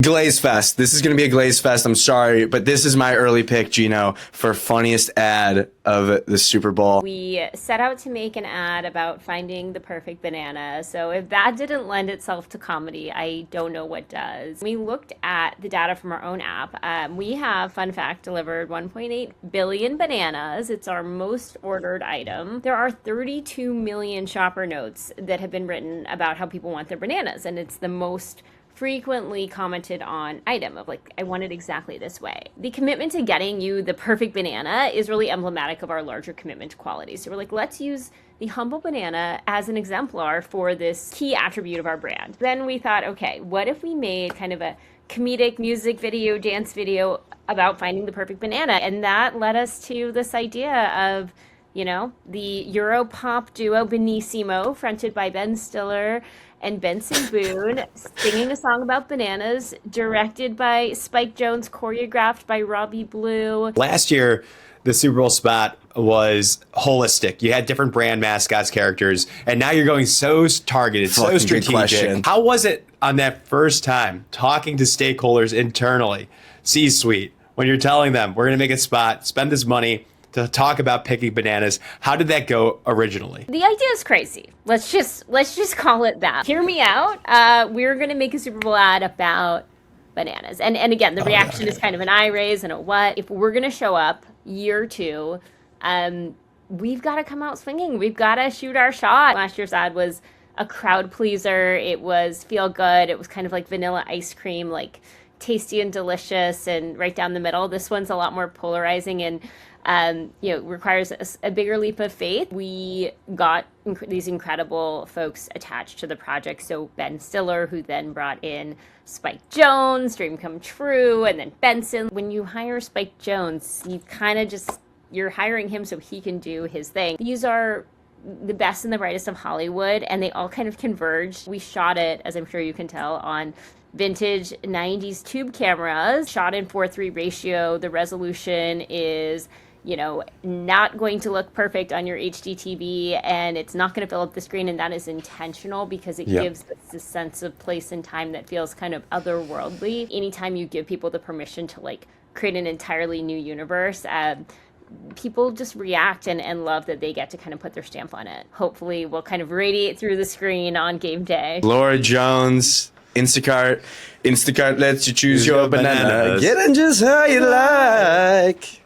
glaze fest. This is going to be a glaze fest. I'm sorry, but this is my early pick, Gino, for funniest ad of the Super Bowl. We set out to make an ad about finding the perfect banana. So if that didn't lend itself to comedy, I don't know what does. We looked at the data from our own app. We have, fun fact, delivered 1.8 billion bananas. It's our most ordered item. There are 32 million shopper notes that have been written about how people want their bananas, and it's the most frequently commented on item of like, I want it exactly this way. The commitment to getting you the perfect banana is really emblematic of our larger commitment to quality. So we're like, let's use the humble banana as an exemplar for this key attribute of our brand. Then we thought, okay, what if we made kind of a comedic music video, dance video about finding the perfect banana? And that led us to this idea of, you know, the Europop duo Benissimo, fronted by Ben Stiller and Benson Boone, singing a song about bananas, directed by Spike Jonze, choreographed by Robbie Blue. Last year, the Super Bowl spot was holistic. You had different brand mascots, characters, and now you're going so targeted, so strategic. How was it on that first time talking to stakeholders internally, C-suite, when you're telling them, we're going to make a spot, spend this money to talk about picking bananas? How did that go originally? The idea is crazy. Let's just call it that. Hear me out. We're going to make a Super Bowl ad about bananas. And again, the reaction is kind of an eye raise and a what. If we're going to show up year two, we've got to come out swinging. We've got to shoot our shot. Last year's ad was a crowd pleaser. It was feel good. It was kind of like vanilla ice cream, like tasty and delicious and right down the middle. This one's a lot more polarizing and requires a bigger leap of faith. We got these incredible folks attached to the project. So Ben Stiller, who then brought in Spike Jonze, Dream Come True, and then Benson. When you hire Spike Jonze, you kind of you're hiring him so he can do his thing. These are the best and the brightest of Hollywood, and they all kind of converged. We shot it, as I'm sure you can tell, on vintage 90s tube cameras, shot in 4:3 ratio. The resolution is, not going to look perfect on your HD TV, and it's not going to fill up the screen, and that is intentional because it gives us a sense of place and time that feels kind of otherworldly. Anytime you give people the permission to create an entirely new universe, people just react and love that they get to kind of put their stamp on it. Hopefully we'll kind of radiate through the screen on game day. Laura Jones, Instacart lets you choose your banana. Get it just how you like.